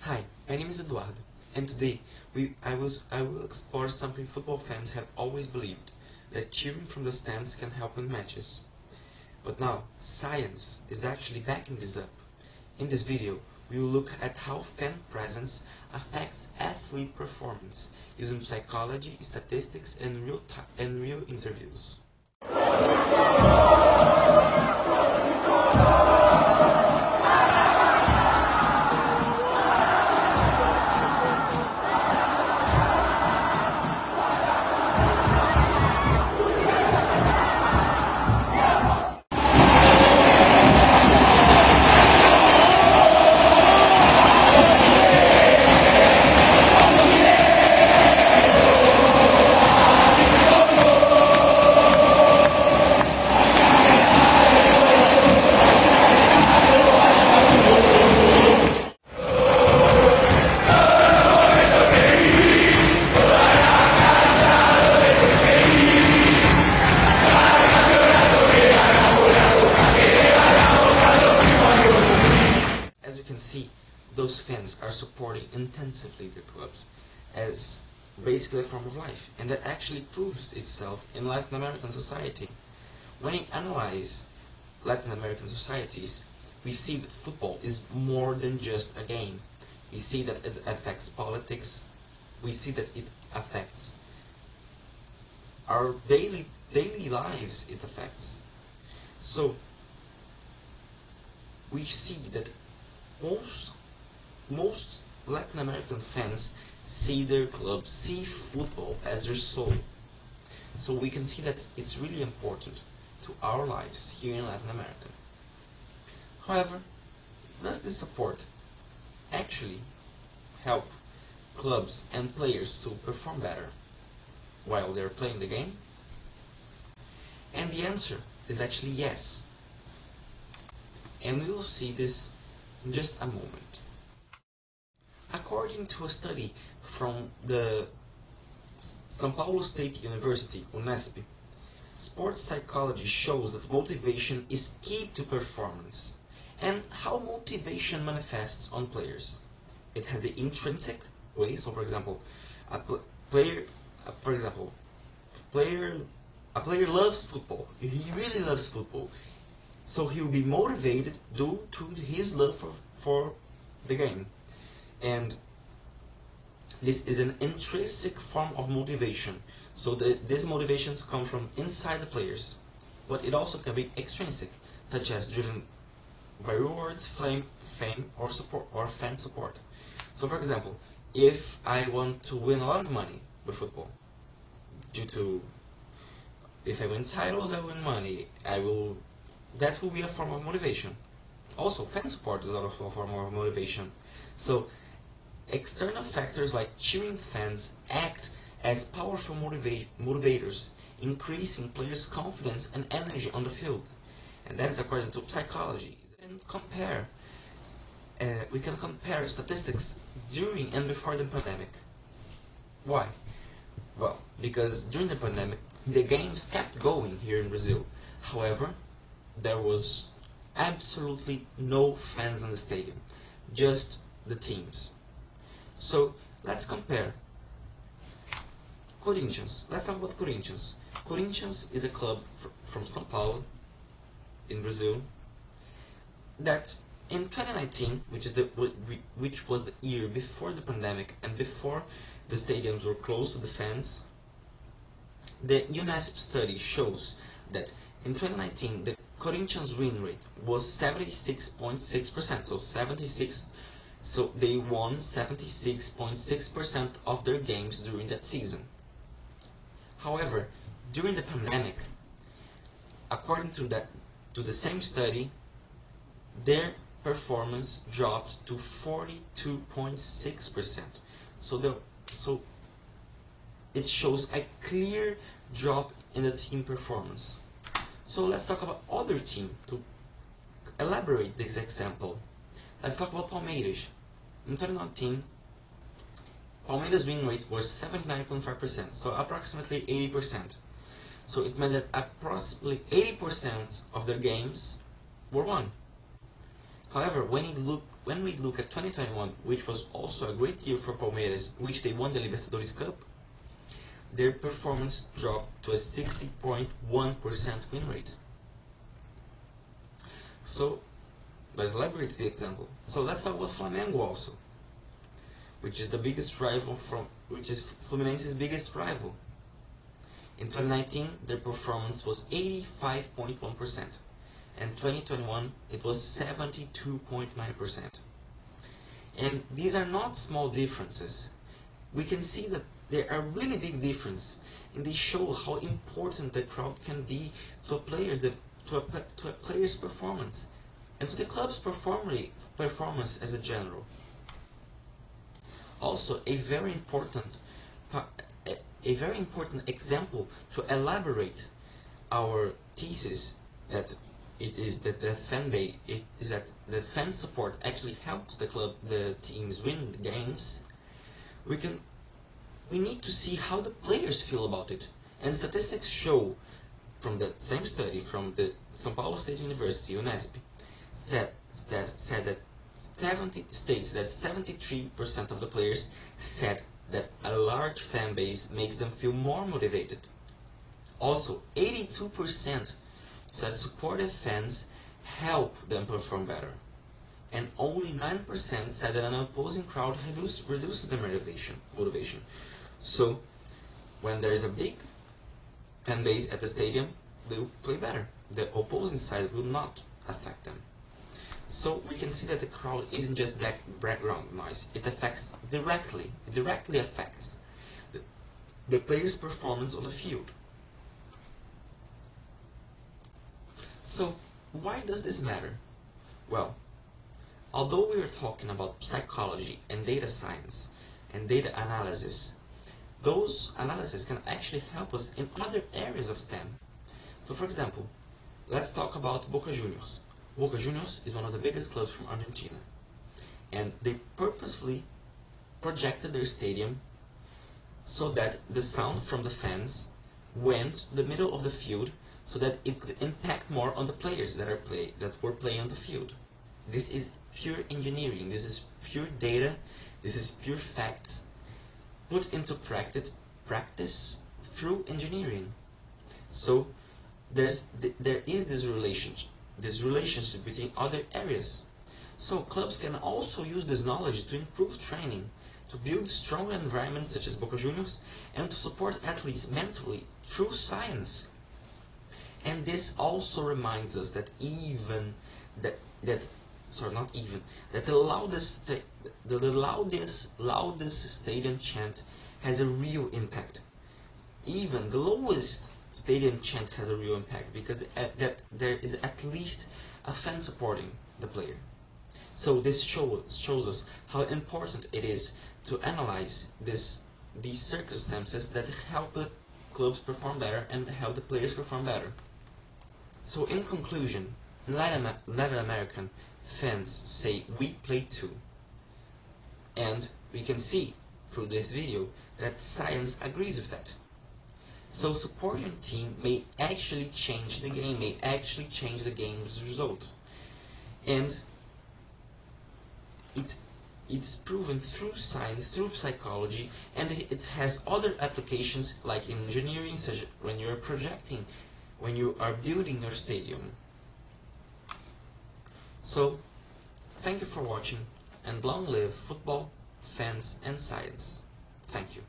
Hi, my name is Eduardo, and today I will explore something football fans have always believed, that cheering from the stands can help in matches. But now, science is actually backing this up. In this video, we will look at how fan presence affects athlete performance, using psychology, statistics, and real interviews. As you can see, those fans are supporting intensively their clubs as basically a form of life, and that actually proves itself in Latin American society. When we analyze Latin American societies, we see that football is more than just a game. We see that it affects politics, we see that it affects our daily lives, it affects. So, we see that most Latin American fans see their clubs, see football as their soul. So we can see that it's really important to our lives here in Latin America. However, does this support actually help clubs and players to perform better while they're playing the game? And the answer is actually yes. And we will see this in just a moment. According to a study from the São Paulo State University, Unesp, sports psychology shows that motivation is key to performance. And how motivation manifests on players. It has the intrinsic way, so for example, a player loves football. He really loves football. So he will be motivated due to his love for the game. And this is an intrinsic form of motivation. So these motivations come from inside the players. But it also can be extrinsic, such as driven by rewards, fame, or support, or fan support. So for example, if I want to win a lot of money with football, if I win titles, I win money, that will be a form of motivation. Also, fan support is also a form of motivation. So, external factors like cheering fans act as powerful motivators, increasing players' confidence and energy on the field. And that is according to psychology. We can compare statistics during and before the pandemic. Why? Well, because during the pandemic, the games kept going here in Brazil. However, there was absolutely no fans in the stadium, just the teams. So let's compare. Corinthians. Let's talk about Corinthians. Corinthians is a club from São Paulo, in Brazil, that in 2019, which was the year before the pandemic and before the stadiums were closed to the fans, the Unesp study shows that in 2019 the Corinthians win rate was 76.6%, so they won 76.6% of their games during that season. However, during the pandemic, according to the same study, their performance dropped to 42.6%. So it shows a clear drop in the team performance. So let's talk about other team to elaborate this example. Let's talk about Palmeiras. In 2019, Palmeiras' win rate was 79.5%, so approximately 80%. So it meant that approximately 80% of their games were won. However, when when we look at 2021, which was also a great year for Palmeiras, which they won the Libertadores Cup, their performance dropped to a 60.1% win rate. So, let's elaborate the example. So let's talk about Flamengo also, which is Fluminense's biggest rival. In 2019, their performance was 85.1%, and 2021 it was 72.9%. And these are not small differences. We can see that there are really big differences, and they show how important the crowd can be to a player's performance, and to the club's performance as a general. Also, a very important example to elaborate our thesis that the fan support actually helps the teams win the games. We need to see how the players feel about it, and statistics show from the same study from the São Paulo State University, Unesp, said that 73% of the players said that a large fan base makes them feel more motivated. Also, 82% said supportive fans help them perform better, and only 9% said that an opposing crowd reduces their motivation. So, when there is a big fan base at the stadium, they will play better. The opposing side will not affect them. So we can see that the crowd isn't just background noise. It directly affects the player's performance on the field. So why does this matter? Well, although we are talking about psychology and data science and data analysis, those analyses can actually help us in other areas of STEM. So for example, let's talk about Boca Juniors. Boca Juniors is one of the biggest clubs from Argentina, and they purposefully projected their stadium so that the sound from the fans went to the middle of the field so that it could impact more on the players that were playing on the field. This is pure engineering, this is pure data, this is pure facts put into practice through engineering. So there is this relationship between other areas. So clubs can also use this knowledge to improve training, to build strong environments such as Boca Juniors, and to support athletes mentally through science. And this also reminds us that the loudest stadium chant has a real impact. Even the lowest stadium chant has a real impact, because that there is at least a fan supporting the player. So this shows us how important it is to analyze these circumstances that help the clubs perform better and help the players perform better. So in conclusion, Latin American fans say we play too, and we can see through this video that science agrees with that. So supporting your team may actually change the game, may actually change the game's result. And it's proven through science, through psychology, and it has other applications like in engineering, such as when you are projecting, when you are building your stadium. So, thank you for watching, and long live football, fans, and science. Thank you.